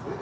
All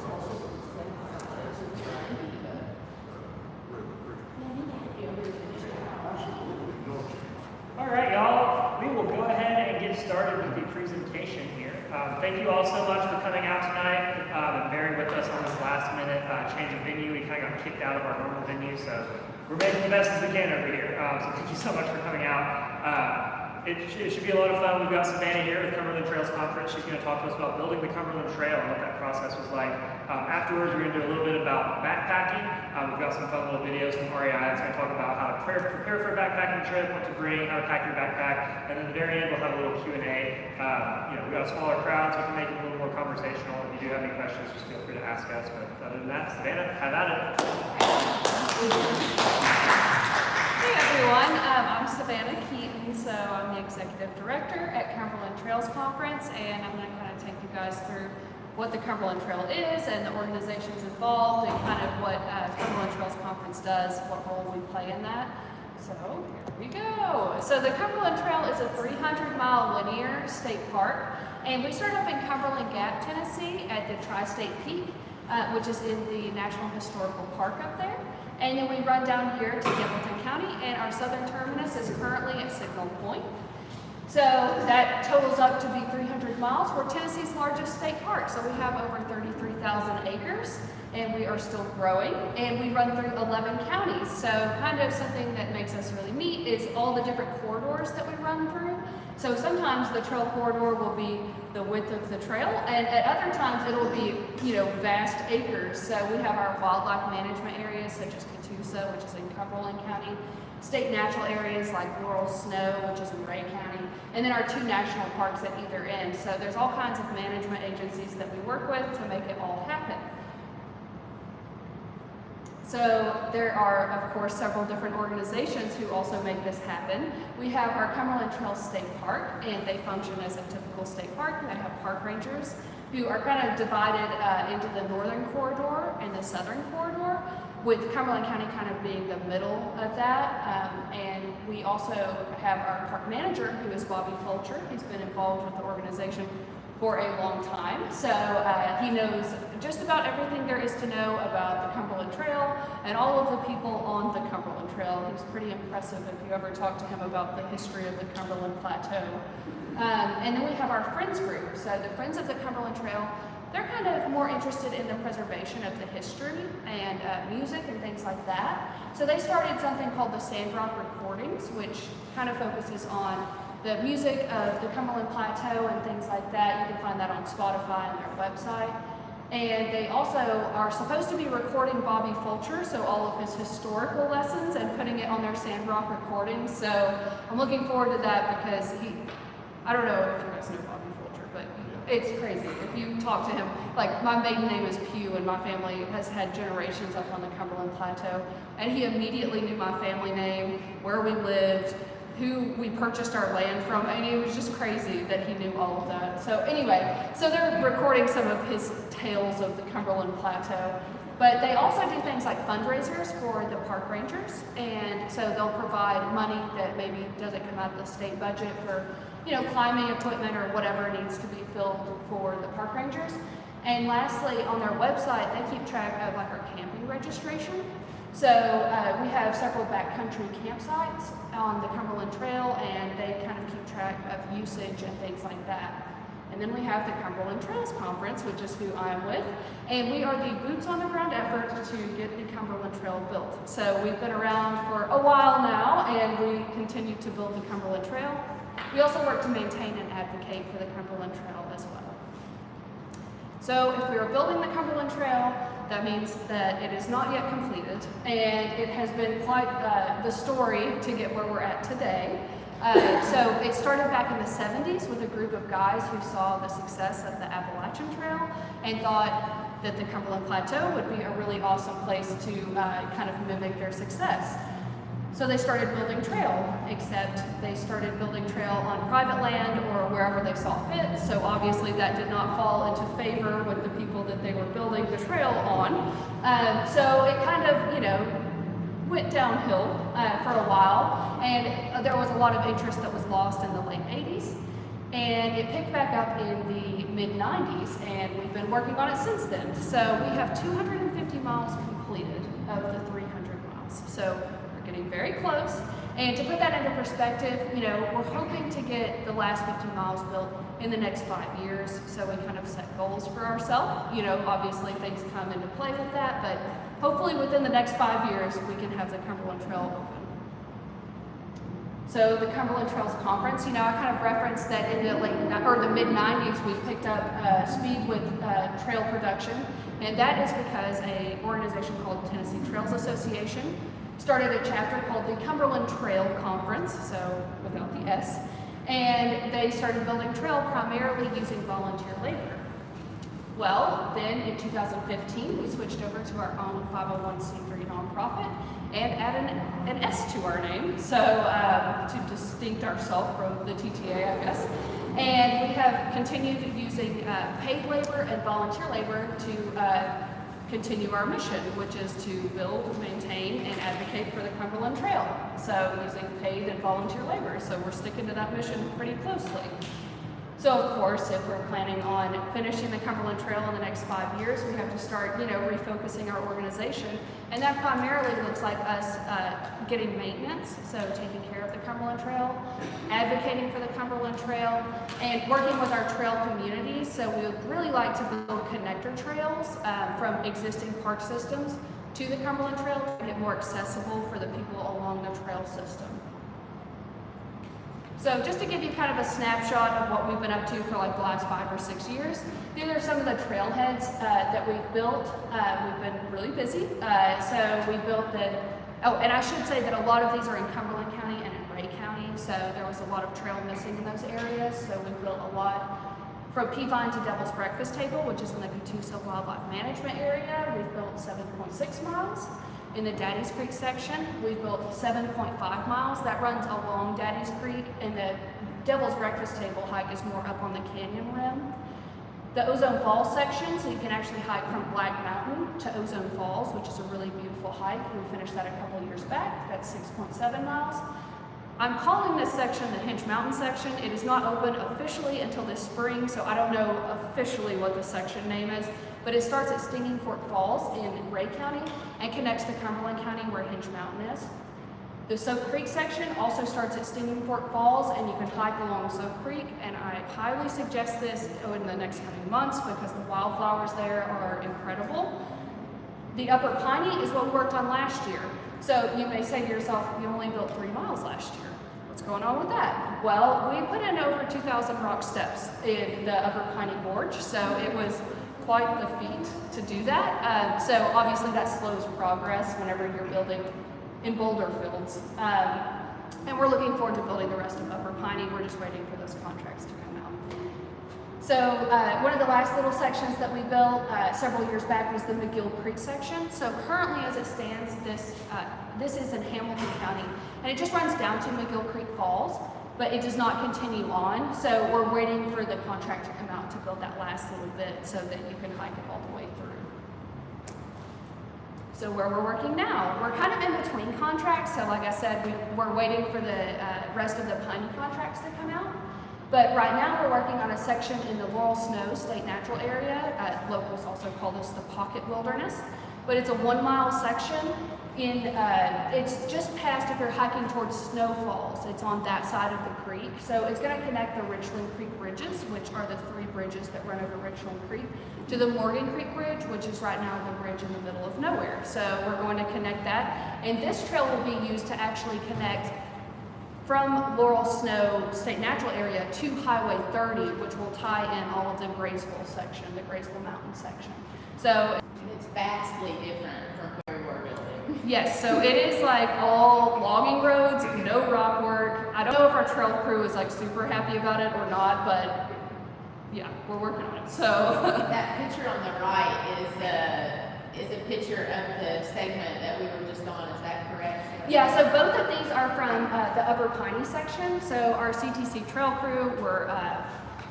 right, y'all, we will go ahead and get started with the presentation here. Thank you all so much for coming out tonight and bearing with us on this last minute change of venue. We kind of got kicked out of our normal venue, so we're making the best as we can over here. So thank you so much for coming out. It should be a lot of fun. We've got Savannah here with Cumberland Trails Conference. She's going to talk to us about building the Cumberland Trail and what that process was like. Afterwards, we're going to do a little bit about backpacking. We've got some fun little videos from REI that's going to talk about how to prepare for a backpacking trip, what to bring, how to pack your backpack, and then at the very end, we'll have a little Q&A. We've got a smaller crowd, so we can make it a little more conversational. If you do have any questions, just feel free to ask us. But other than that, Savannah, have at it. Hey everyone, I'm Savannah Keaton, so I'm the Executive Director at Cumberland Trails Conference, and I'm going to kind of take you guys through what the Cumberland Trail is and the organizations involved and kind of what Cumberland Trails Conference does, what role we play in that. So here we go. So the Cumberland Trail is a 300-mile linear state park, and we started up in Cumberland Gap, Tennessee at the Tri-State Peak, which is in the National Historical Park up there. And then we run down here to Hamilton County, and our southern terminus is currently at Signal Point. So that totals up to be 300 miles. We're Tennessee's largest state park, so we have over 33,000 acres, and we are still growing. And we run through 11 counties, so kind of something that makes us really neat is all the different corridors that we run through. So sometimes the trail corridor will be the width of the trail, and at other times it'll be, vast acres. So we have our wildlife management areas such as Catoosa, which is in Cumberland County, state natural areas like Laurel Snow, which is in Ray County, and then our 2 national parks at either end. So there's all kinds of management agencies that we work with to make it all happen. So there are, of course, several different organizations who also make this happen. We have our Cumberland Trails State Park, and they function as a typical state park. They have park rangers who are kind of divided into the northern corridor and the southern corridor, with Cumberland County kind of being the middle of that. And we also have our park manager, who is Bobby Fulcher. He's been involved with the organization for a long time. So he knows just about everything there is to know about the Cumberland Trail and all of the people on the Cumberland Trail. He's pretty impressive if you ever talk to him about the history of the Cumberland Plateau. And then we have our Friends group. So the Friends of the Cumberland Trail, they're kind of more interested in the preservation of the history and music and things like that. So they started something called the Sandrock Recordings, which kind of focuses on the music of the Cumberland Plateau and things like that. You can find that on Spotify and their website. And they also are supposed to be recording Bobby Fulcher, so all of his historical lessons, and putting it on their Sandrock Recordings. So I'm looking forward to that because I don't know if you guys know Bobby Fulcher, but it's crazy. If you talk to him, like my maiden name is Pugh, and my family has had generations up on the Cumberland Plateau, and he immediately knew my family name, where we lived, who we purchased our land from, and it was just crazy that he knew all of that. So anyway, so they're recording some of his tales of the Cumberland Plateau. But they also do things like fundraisers for the park rangers, and so they'll provide money that maybe doesn't come out of the state budget for, climbing equipment or whatever needs to be filled for the park rangers. And lastly, on their website, they keep track of our camping registration. So we have several backcountry campsites on the Cumberland Trail, and they kind of keep track of usage and things like that. And then we have the Cumberland Trails Conference, which is who I'm with, and we are the boots on the ground effort to get the Cumberland Trail built. So we've been around for a while now, and we continue to build the Cumberland Trail. We also work to maintain and advocate for the Cumberland Trail as well. So if we are building the Cumberland Trail, that means that it is not yet completed, and it has been quite the story to get where we're at today. So it started back in the 70s with a group of guys who saw the success of the Appalachian Trail and thought that the Cumberland Plateau would be a really awesome place to kind of mimic their success. So they started building trail, except they started building trail on private land or wherever they saw fit. So obviously that did not fall into favor with the people that they were building the trail on. So it kind of, went downhill for a while, and there was a lot of interest that was lost in the late 80s. And it picked back up in the mid-90s, and we've been working on it since then. So we have 250 miles completed of the 300 miles. So we're getting very close. And to put that into perspective, we're hoping to get the last 50 miles built in the next 5 years. So we kind of set goals for ourselves. Obviously things come into play with that, but hopefully within the next 5 years, we can have the Cumberland Trail open. So the Cumberland Trails Conference, I kind of referenced that in the mid-90s, we picked up speed with trail production. And that is because an organization called Tennessee Trails Association started a chapter called the Cumberland Trail Conference, so without the S, and they started building trail primarily using volunteer labor. Well, then in 2015, we switched over to our own 501c3 nonprofit and added an S to our name, so to distinct ourselves from the TTA, I guess. And we have continued using paid labor and volunteer labor to continue our mission, which is to build, maintain, and advocate for the Cumberland Trail. So using paid and volunteer labor. So we're sticking to that mission pretty closely. So of course, if we're planning on finishing the Cumberland Trail in the next 5 years, we have to start, refocusing our organization. And that primarily looks like us getting maintenance, so taking care of the Cumberland Trail, advocating for the Cumberland Trail, and working with our trail communities. So we would really like to build connector trails from existing park systems to the Cumberland Trail to make it more accessible for the people along the trail system. So just to give you kind of a snapshot of what we've been up to for like the last 5 or 6 years, these are some of the trailheads that we've built. We've been really busy. So we built and I should say that a lot of these are in Cumberland County and in Ray County, so there was a lot of trail missing in those areas. So we built a lot from Peavine to Devil's Breakfast Table, which is in the Catoosa Wildlife Management area. We've built 7.6 miles. In the Daddy's Creek section, we've built 7.5 miles. That runs along Daddy's Creek, and the Devil's Breakfast Table hike is more up on the canyon rim. The Ozone Falls section, so you can actually hike from Black Mountain to Ozone Falls, which is a really beautiful hike. We finished that a couple years back. That's 6.7 miles. I'm calling this section the Hinch Mountain section. It is not open officially until this spring, so I don't know officially what the section name is, but it starts at Stinging Fork Falls in Ray County and connects to Cumberland County where Hinch Mountain is. The Soap Creek section also starts at Stinging Fork Falls, and you can hike along Soap Creek, and I highly suggest this in the next coming months because the wildflowers there are incredible. The Upper Piney is what we worked on last year. So you may say to yourself, you only built 3 miles last year. What's going on with that? Well, we put in over 2,000 rock steps in the Upper Piney Gorge, so it was quite the feat to do that. So obviously that slows progress whenever you're building in boulder fields. And we're looking forward to building the rest of Upper Piney. We're just waiting for those contracts to come out. So one of the last little sections that we built several years back was the McGill Creek section. So currently as it stands, this is in Hamilton County, and it just runs down to McGill Creek Falls, but it does not continue on. So we're waiting for the contract to come out to build that last little bit so that you can hike it all the way through. So where we're working now, we're kind of in between contracts. So like I said, we're waiting for the rest of the Piney contracts to come out. But right now we're working on a section in the Laurel Snow State Natural Area. Locals also call this the Pocket Wilderness. But it's a 1 mile section. It's just past, if you're hiking towards Snow Falls, it's on that side of the creek. So it's going to connect the Richland Creek bridges, which are the 3 bridges that run over Richland Creek, to the Morgan Creek Bridge, which is right now the bridge in the middle of nowhere. So we're going to connect that. And this trail will be used to actually connect from Laurel Snow State Natural Area to Highway 30, which will tie in all of the Graysville section, the Graysville Mountain section. So it's vastly different from where we're building. Yes, so it is like all logging roads, no rock work. I don't know if our trail crew is like super happy about it or not, but yeah, we're working on it. So that picture on the right is a picture of the segment that we were just on. Is that correct? Yeah, so both of these are from the Upper Piney section. So our CTC trail crew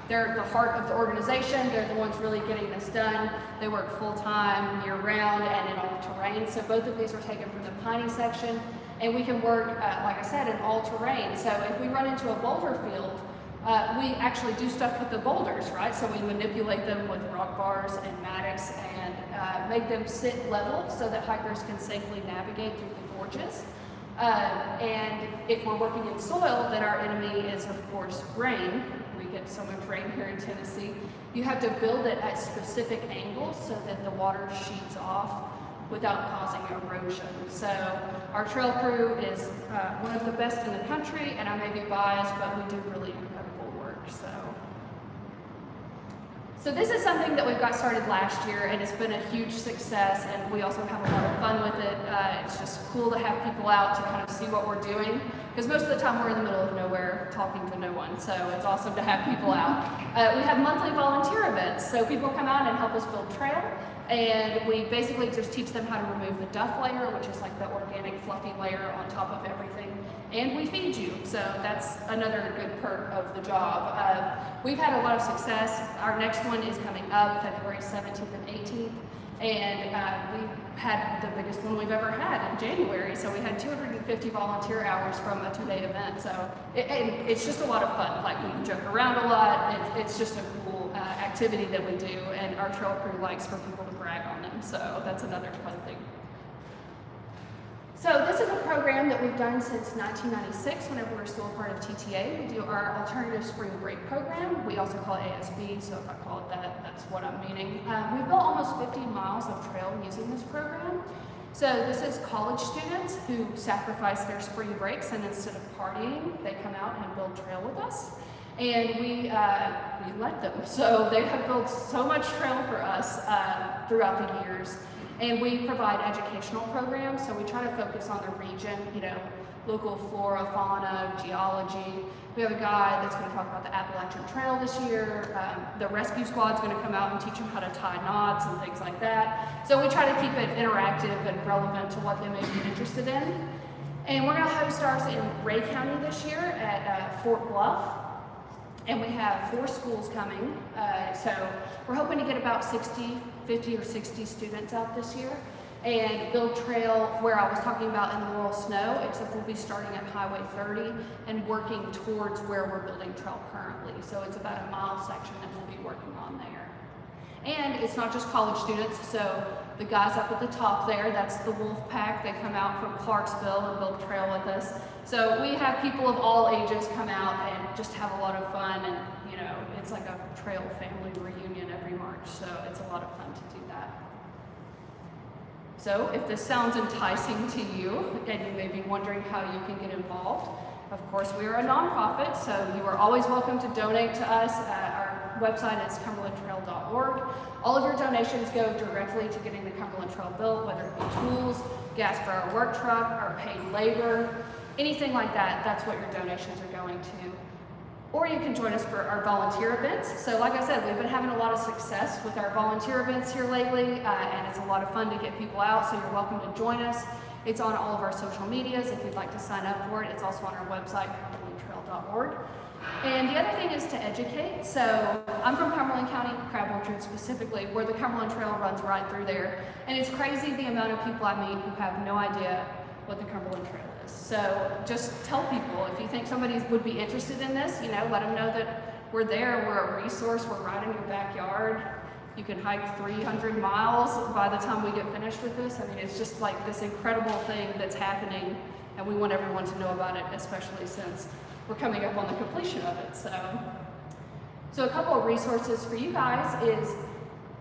they're the heart of the organization. They're the ones really getting this done. They work full-time, year-round, and in all terrain. So both of these are taken from the Piney section, and we can work, like I said, in all terrain. So if we run into a boulder field, We actually do stuff with the boulders, right? So we manipulate them with rock bars and mattocks and make them sit level so that hikers can safely navigate through the gorges. And if we're working in soil, then our enemy is, of course, rain. We get so much rain here in Tennessee. You have to build it at specific angles so that the water sheets off without causing erosion. So our trail crew is one of the best in the country, and I may be biased, but we do really incredible work. So this is something that we got started last year, and it's been a huge success, and we also have a lot of fun with it. It's just cool to have people out to kind of see what we're doing, because most of the time we're in the middle of nowhere talking to no one, so it's awesome to have people out. We have monthly volunteer events, so people come out and help us build trail, and we basically just teach them how to remove the duff layer, which is like the organic fluffy layer on top of everything, and we feed you, so that's another good perk of the job. We've had a lot of success. Our next one is coming up February 17th and 18th, and we've had the biggest one we've ever had in January, so we had 250 volunteer hours from a 2-day event, so it's just a lot of fun. Like, we joke around a lot. It's just a cool activity that we do, and our trail crew likes for people to brag on them, so that's another fun thing. So this is a program that we've done since 1996, whenever we're still a part of TTA. We do our Alternative Spring Break program. We also call it ASB, so if I call it that, that's what I'm meaning. We've built almost 50 miles of trail using this program. So this is college students who sacrifice their spring breaks, and instead of partying, they come out and build trail with us. And we let them. So they have built so much trail for us throughout the years. And we provide educational programs, so we try to focus on the region, you know, local flora, fauna, geology. We have a guy that's going to talk about the Appalachian Trail this year. The rescue squad's going to come out and teach them how to tie knots and things like that. So we try to keep it interactive and relevant to what they may be interested in. And we're going to host ours in Ray County this year at Fort Bluff. And we have 4 schools coming, so we're hoping to get about 50 or 60 students out this year and build trail where I was talking about in the Laurel Snow, except we'll be starting at Highway 30 and working towards where we're building trail currently. So it's about a mile section that we'll be working on there. And it's not just college students, so the guys up at the top there, that's the Wolf Pack. They come out from Clarksville and build trail with us. So we have people of all ages come out and just have a lot of fun, and you know, it's like a trail family reunion every March, so it's a lot of fun to do that. So if this sounds enticing to you, and you may be wondering how you can get involved, of course we are a nonprofit, so you are always welcome to donate to us. Our website is cumberlandtrail.org. All of your donations go directly to getting the Cumberland Trail built, whether it be tools, gas for our work truck, our paid labor, anything like that. That's what your donations are going to. Or you can join us for our volunteer events. So like I said, we've been having a lot of success with our volunteer events here lately, and it's a lot of fun to get people out, so you're welcome to join us. It's on all of our social medias if you'd like to sign up for it. It's also on our website, cumberlandtrail.org. And the other thing is to educate. So I'm from Cumberland County, Crab Orchard specifically, where the Cumberland Trail runs right through there. And it's crazy the amount of people I meet who have no idea what the Cumberland Trail is. So just tell people, if you think somebody would be interested in this, you know, let them know that we're there, we're a resource, we're right in your backyard. You can hike 300 miles by the time we get finished with this. I mean, it's just like this incredible thing that's happening, and we want everyone to know about it, especially since we're coming up on the completion of it. So a couple of resources for you guys is,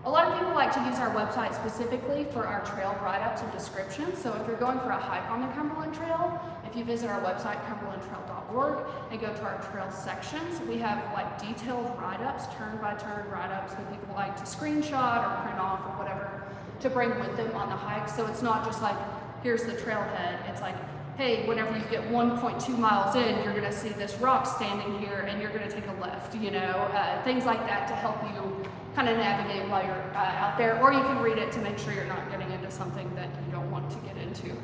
a lot of people like to use our website specifically for our trail write-ups and descriptions. So if you're going for a hike on the Cumberland Trail, if you visit our website, cumberlandtrail.org, and go to our trail sections, we have like detailed write-ups, turn-by-turn write-ups that people like to screenshot or print off or whatever to bring with them on the hike. So it's not just like, here's the trailhead. It's like, hey, whenever you get 1.2 miles in, you're gonna see this rock standing here and you're gonna take a left, you know, things like that to help you kind of navigate while you're out there, or you can read it to make sure you're not getting into something that you don't want to get into.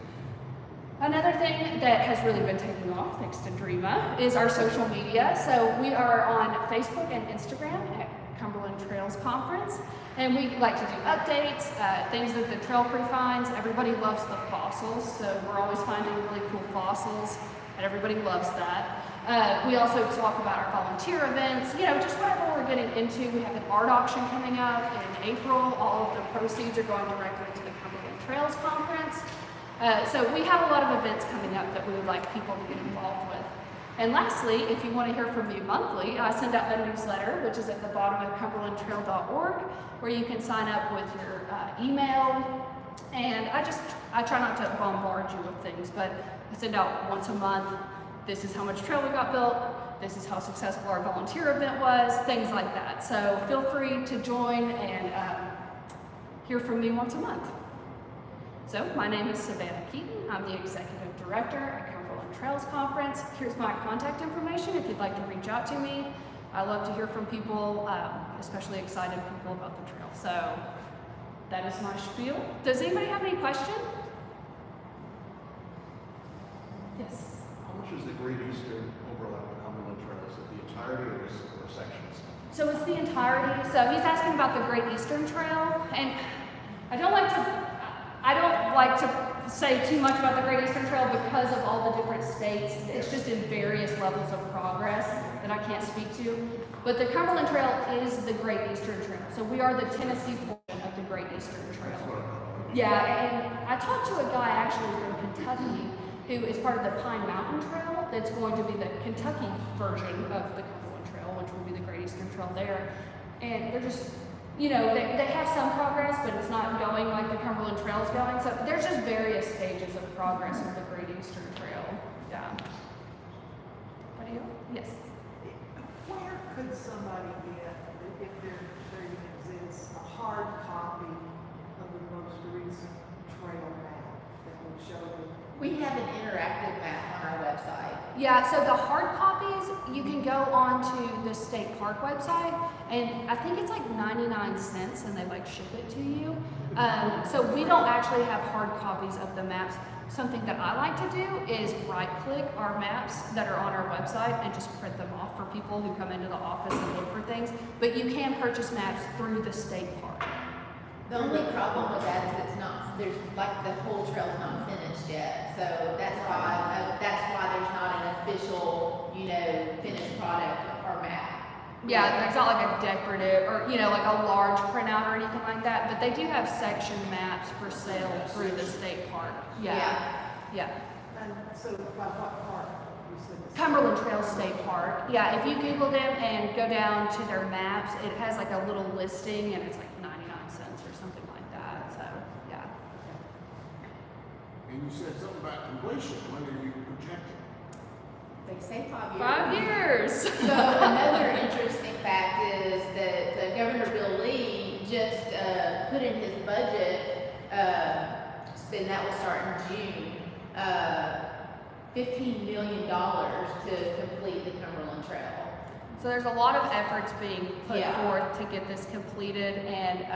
Another thing that has really been taking off, thanks to Dreama, is our social media. So we are on Facebook and Instagram at Cumberland Trails Conference, and we like to do updates, things that the trail crew finds. Everybody loves the fossils, so we're always finding really cool fossils, and everybody loves that. We also talk about our volunteer events, you know, just whatever we're getting into. We have an art auction coming up in April. All of the proceeds are going directly to the Cumberland Trails Conference. So we have a lot of events coming up that we would like people to get involved with. And lastly, if you want to hear from me monthly, I send out a newsletter, which is at the bottom of cumberlandtrail.org, where you can sign up with your email. And I try not to bombard you with things, but I send out once a month. This is how much trail we got built. This is how successful our volunteer event was, things like that. So feel free to join and hear from me once a month. So my name is Savannah Keaton. I'm the Executive Director at Cumberland Trails Conference. Here's my contact information if you'd like to reach out to me. I love to hear from people, especially excited people about the trail. So that is my spiel. Does anybody have any questions? Yes. How much is the Great Eastern overlap with Cumberland Trail? Is it the entirety or is it or sections? So it's the entirety. So he's asking about the Great Eastern Trail, and I don't like to say too much about the Great Eastern Trail because of all the different states. It's just in various levels of progress that I can't speak to. But the Cumberland Trail is the Great Eastern Trail. So we are the Tennessee portion of the Great Eastern Trail. Yeah, and I talked to a guy actually from Kentucky who is part of the Pine Mountain Trail that's going to be the Kentucky version of the Cumberland Trail, which will be the Great Eastern Trail there. And they're just, you know, they have some progress, but it's not going like the Cumberland Trail's going. So there's just various stages of progress with the Great Eastern Trail. Yeah. What do you? Yes. Where could somebody get, if there even exists, a hard copy of the most recent trail map that would show the We have an interactive map on our website. Yeah, so the hard copies, you can go on to the state park website, and I think it's like 99 cents, and they like ship it to you. So we don't actually have hard copies of the maps. Something that I like to do is right-click our maps that are on our website and just print them off for people who come into the office and look for things. But you can purchase maps through the state park. The only problem with that is it's not, there's like the whole trail's not finished yet. So that's why there's not an official, you know, finished product or map. Yeah, it's not like a decorative or, you know, like a large printout or anything like that, but they do have section maps for sale through the state park. Yeah. and so by what part? You said it's- Cumberland Trail State Park. Yeah, if you Google them and go down to their maps, it has like a little listing and it's like 99 cents or something like that. So, yeah. And you said something about completion. When are you projecting? They say 5 years. 5 years. So another interesting fact is that Governor Bill Lee just put in his budget, and that will start in June, $15 million to complete the Cumberland Trail. So there's a lot of efforts being put Yeah. forth to get this completed, and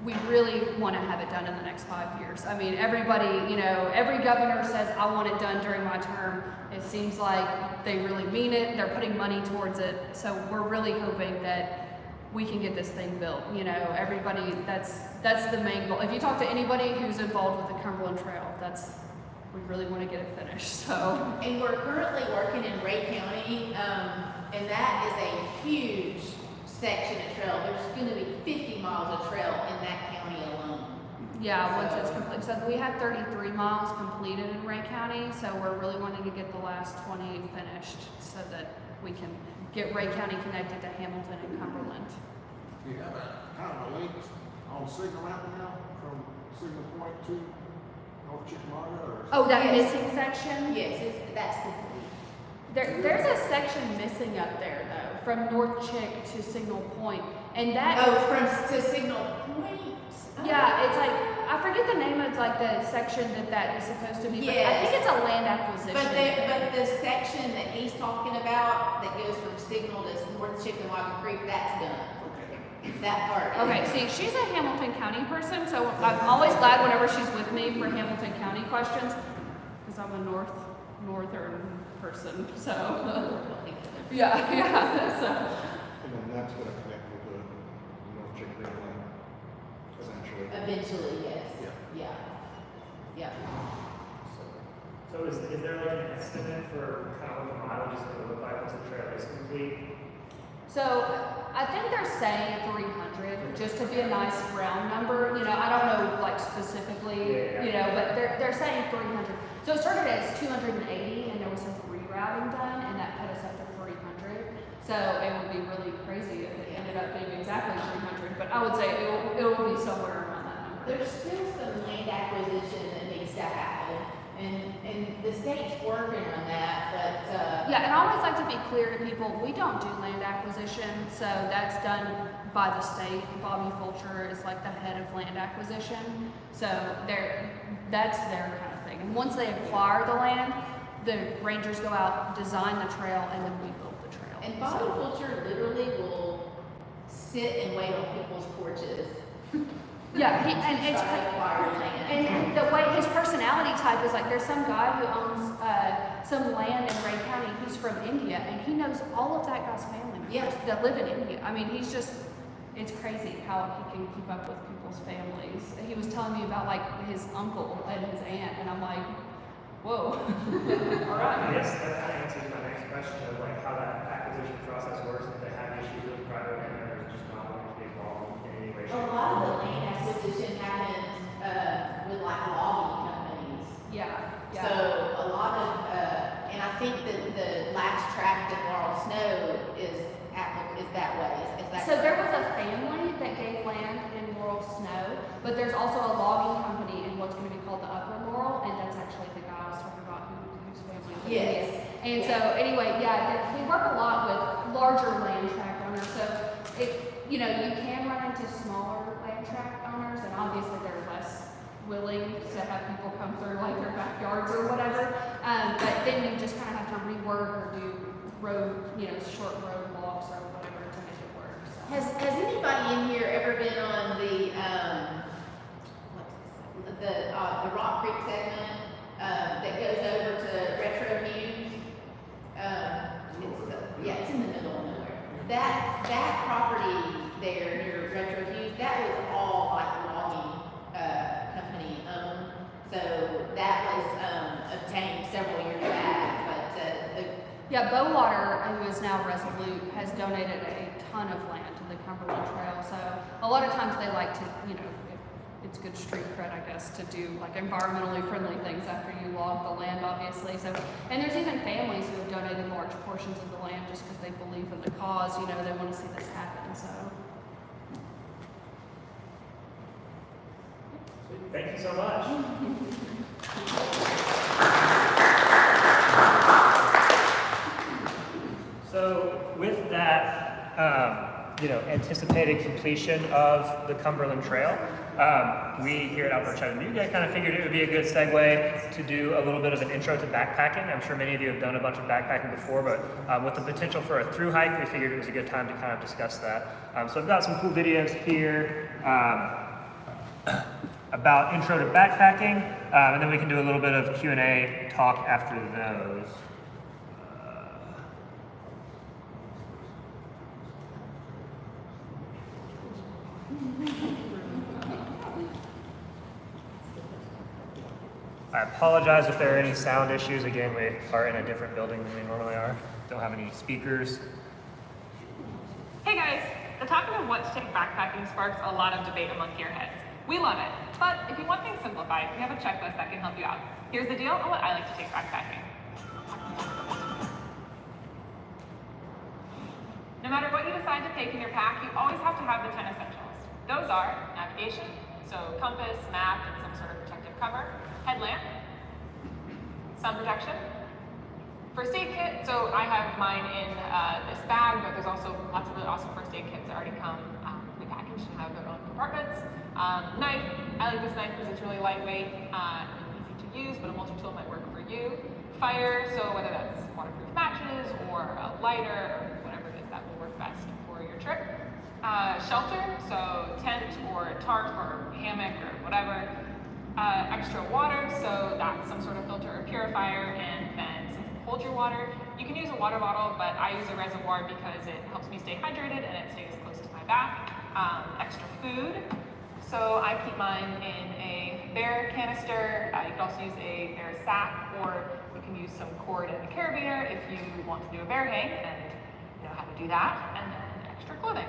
we really want to have it done in the next 5 years. I mean, everybody, you know, every governor says, I want it done during my term. It seems like they really mean it. They're putting money towards it. So we're really hoping that we can get this thing built. You know, everybody, that's the main goal. If you talk to anybody who's involved with the Cumberland Trail, we really want to get it finished, so. And we're currently working in Ray County, and that is a huge section of trail. There's going to be 50 miles of trail in that county alone. Yeah, once it's complete. So we have 33 miles completed in Ray County, so we're really wanting to get the last 20 finished so that we can get Ray County connected to Hamilton and Cumberland. Do you have a kind of a link on Signal Map now from Signal Point to North Chickamauga or? Oh, that Yes. missing section? Yes, that's complete. There's a section missing up there though, from North Chick to Signal Point, and that. Oh, to Signal Point? Yeah, it's like, I forget the name of like the section that is supposed to be, but I Yes. think it's a land acquisition. But the section that he's talking about that goes from Signal to North Chickamauga Creek, that's done. That part. Okay, see, she's a Hamilton County person, so I'm always glad whenever she's with me for Hamilton County questions, because I'm a northern person, so. Yeah, so. And then that's going to connect with the North Chickamauga eventually. Eventually, yes. Yeah. Yeah. So, So is there like an estimate for kind of what the mileage is going to look like once the trail is complete? So I think they're saying 300, just to be a nice round number. You know, I don't know like specifically, you know, but they're saying 300. So it started as 280, and there was some rerouting done, and that put us up to 300. So it would be really crazy if it ended up being exactly 300. But I would say it will be somewhere around that number. There's still some land acquisition that needs to happen, and the state's working on that, but, Yeah, and I always like to be clear to people, we don't do land acquisition, so that's done by the state. Bobby Fulcher is like the head of land acquisition, so that's their kind of thing. And once they acquire the land, the rangers go out, design the trail, and then we build the trail. and Bobby Fulcher literally will sit and wait on people's porches. Yeah, and it's Try to acquire land. and the way his personality type is like, there's some guy who owns some land in Ray County who's from India, and he knows all of that guy's family members Yeah. that live in India. I mean, it's crazy how he can keep up with people's families. He was telling me about like his uncle and his aunt, and I'm like, whoa. All right. I guess that kind of answers my next question of like how that acquisition process works, if they have issues with private landowners just not wanting to be involved in any way, A shape, or lot of form. the land acquisition happens, with like logging companies. Yeah. So a lot of, and I think that the last tract of Laurel Snow is that way. Is that So there correct? was a family that gave land in Laurel Snow, but there's also a logging company in what's going to be called the Upper Laurel, and that's actually the guy I was talking about whose family is in Yes. India. And so anyway, yeah, we work a lot with larger land tract owners. So you can run into smaller land tract owners, and obviously they're less willing to have people come through like their backyards or whatever. But then you just kind of have to rework or do road, short road walks or whatever to make it work. So. Has anybody in here ever been on the Rock Creek segment that goes over to Retro Hughes? It's in the middle of nowhere. That property there near Retro Hughes, that was all like logging company owned. So that was obtained several years back, but Yeah, Bowater, who is now Resolute, has donated a ton of land to the Cumberland Trail. So a lot of times they like to, it's good street cred, I guess, to do like environmentally friendly things after you log the land, obviously. So, and there's even families who have donated large portions of the land just because they believe in the cause. They want to see this happen. So. Thank you so much. So with that, anticipated completion of the Cumberland Trail, we here at Outdoor Chattanooga kind of figured it would be a good segue to do a little bit of an intro to backpacking. I'm sure many of you have done a bunch of backpacking before, but with the potential for a through hike, we figured it was a good time to kind of discuss that. So I've got some cool videos here about intro to backpacking, and then we can do a little bit of Q&A talk after those. I apologize if there are any sound issues. Again, we are in a different building than we normally are. Don't have any speakers. Hey guys, the topic of what to take backpacking sparks a lot of debate among gearheads. We love it, but if you want things simplified, we have a checklist that can help you out. Here's the deal on what I like to take backpacking. No matter what you decide to take in your pack, you always have to have the 10 essentials. Those are navigation, so compass, map, and some sort of protective cover, headlamp, sun protection, first aid kit. So I have mine in this bag, but there's also lots of really awesome first aid kits that already come prepackaged and have their own compartments. Knife, I like this knife because it's really lightweight and easy to use, but a multi-tool might work for you. Fire, so whether that's waterproof matches or a lighter or whatever it is that will work best for your trip. Shelter, so tent or tarp or hammock or whatever. Extra water, so that's some sort of filter or purifier, and then something to hold your water. You can use a water bottle, but I use a reservoir because it helps me stay hydrated and it stays close to my back. Extra food, so I keep mine in a bear canister. You can also use a bear sack, or you can use some cord and a carabiner if you want to do a bear hang and know how to do that, and then extra clothing.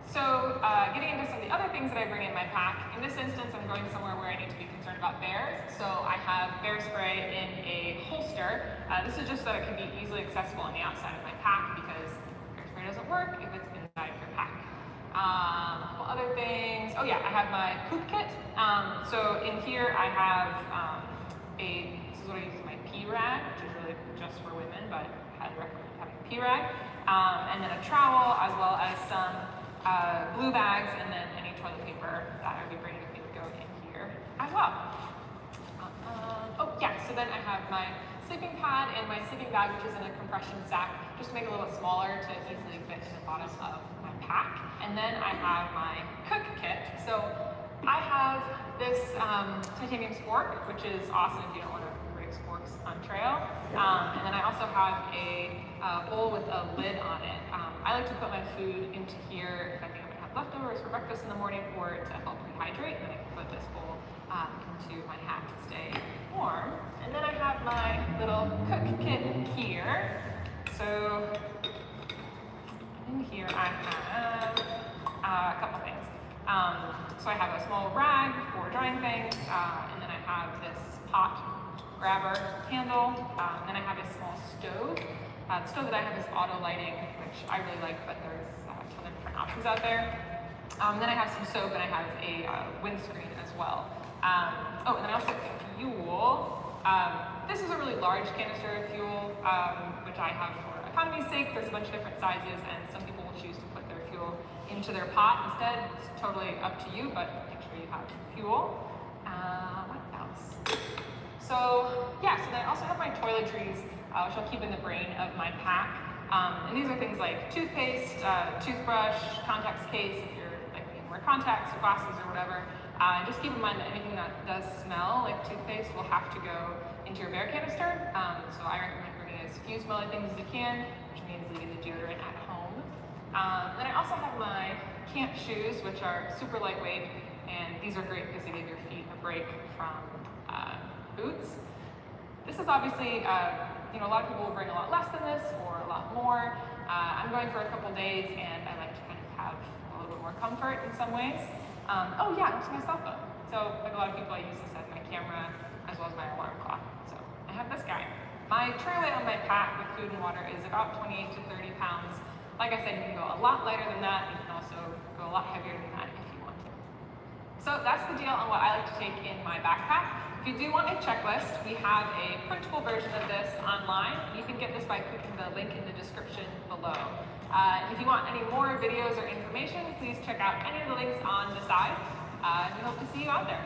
So getting into some of the other things that I bring in my pack, in this instance I'm going somewhere where I need to be concerned about bears, so I have bear spray in a holster. This is just so that it can be easily accessible on the outside of my pack, because bear spray doesn't work if it's inside of your pack. Other things, oh yeah, I have my poop kit. So in here I have this is what I use as my pee rag, which is really just for women, but I highly recommend having a pee rag. And then a trowel, as well as some blue bags, and then any toilet paper that I would be bringing with me would go in here as well. Oh yeah, so then I have my sleeping pad and my sleeping bag, which is in a compression sack, just to make it a little bit smaller to easily fit in the bottom of my pack. And then I have my cook kit. So I have this titanium spork, which is awesome if you don't want to break sporks on trail. And then I also have a bowl with a lid on it. I like to put my food into here if I think I'm going to have leftovers for breakfast in the morning, or to help rehydrate. And then I can put this bowl into my hat to stay warm. And then I have my little cook kit here. So in here I have a couple things. So I have a small rag for drying things, and then I have this pot grabber handle, and then I have a small stove. The stove that I have is auto lighting, which I really like, but there's a ton of different options out there. Then I have some soap, and I have a windscreen as well. Oh, and then I also have fuel. This is a really large canister of fuel, which I have for economy's sake. There's a bunch of different sizes, and some people will choose to put their fuel into their pot instead. It's totally up to you, but make sure you have fuel. What else? So yeah, so then I also have my toiletries, which I'll keep in the brain of my pack. And these are things like toothpaste, toothbrush, contacts case, if you're like you wear contacts or glasses or whatever. Just keep in mind that anything that does smell like toothpaste will have to go into your bear canister. So I recommend bringing as few smelly things as you can, which means leaving the deodorant at home. Then I also have my camp shoes, which are super lightweight, and these are great because they give your feet a break from boots. This is obviously, a lot of people will bring a lot less than this or a lot more. I'm going for a couple days, and I like to kind of have a little bit more comfort in some ways. Oh yeah, it's my cell phone. So like a lot of people, I use this as my camera as well as my alarm clock. So I have this guy. My tray weight on my pack with food and water is about 28 to 30 pounds. Like I said, you can go a lot lighter than that. You can also go a lot heavier than that if you want to. So that's the deal on what I like to take in my backpack. If you do want a checklist, we have a printable version of this online. You can get this by clicking the link in the description below. If you want any more videos or information, please check out any of the links on the side. And we hope to see you out there.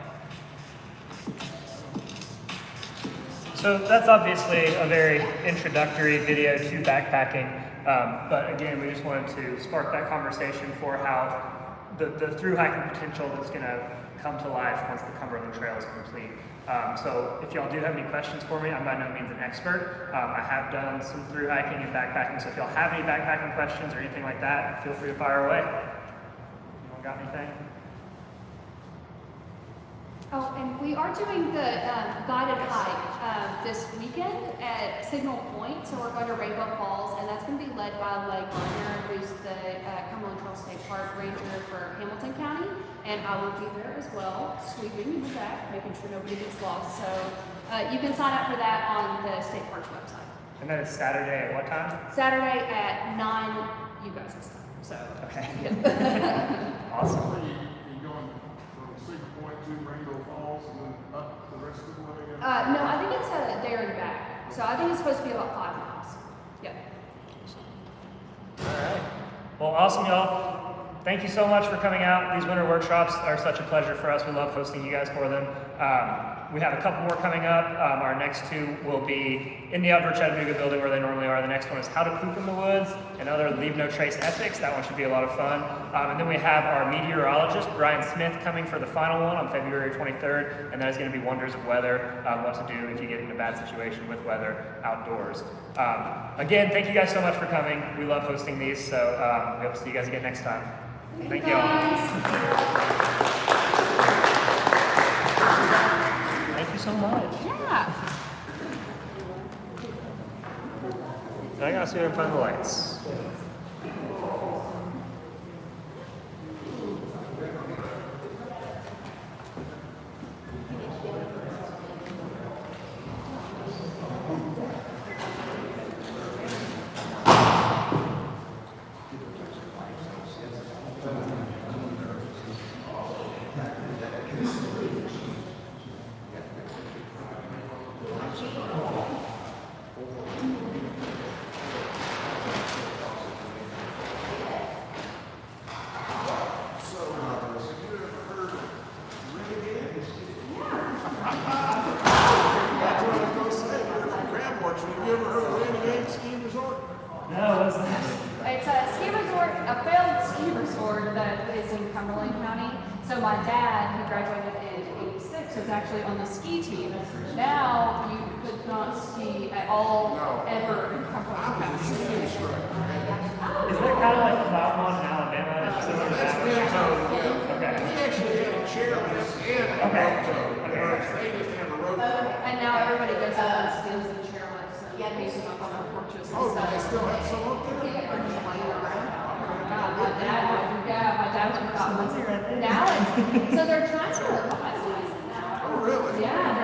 So that's obviously a very introductory video to backpacking, but again, we just wanted to spark that conversation for how the through hiking potential that's going to come to life once the Cumberland Trail is complete. So if y'all do have any questions for me, I'm by no means an expert. I have done some through hiking and backpacking, so if y'all have any backpacking questions or anything like that, feel free to fire away. Anyone got anything? Oh, and we are doing the guided hike this weekend at Signal Point. So we're going to Rainbow Falls, and that's going to be led by Lake Gardner, who's the Cumberland Trail State Park Ranger for Hamilton County. And I will be there as well, sweeping in the back, making sure nobody gets lost. So you can sign up for that on the state park's website. And then it's Saturday at what time? Saturday at 9 you guys' time. So Okay. yeah. Awesome. Are you going from Cedar Point to Rainbow Falls and then up the rest of the way? No, I think it's there and back. So I think it's supposed to be about 5 miles. Yep. All right. Well, awesome, y'all. Thank you so much for coming out. These winter workshops are such a pleasure for us. We love hosting you guys for them. We have a couple more coming up. Our next two will be in the outdoor Chattanooga building where they normally are. The next one is How to Poop in the Woods and other Leave No Trace ethics. That one should be a lot of fun. And then we have our meteorologist, Brian Smith, coming for the final one on February 23rd. And that is going to be Wonders of Weather, what to do if you get in a bad situation with weather outdoors. Again, thank you guys so much for coming. We love hosting these, so we hope to see you guys again next time. Thank you all. Guys. See you in front of the lights. Have you ever heard of Renegade Ski Resort? No, what's that? It's a ski resort, a failed ski resort that is in Cumberland County. So my dad, who graduated in '86, was actually on the ski team. Now you could not ski at all ever in Cumberland County. Is that kind of like Cloud One in Alabama? It's similar to That's that? been told, yeah. Okay. We actually had a chairman and a Okay. road tow. Okay. They just have a road tow. And now everybody goes up and steals the chairlifts and pays them up on their porches and Oh, do stuff. they still have some up there? Yeah, or just laying around. My dad went about once. Right there. Now it's, so they're trying to revitalize it now. Oh, really? Yeah,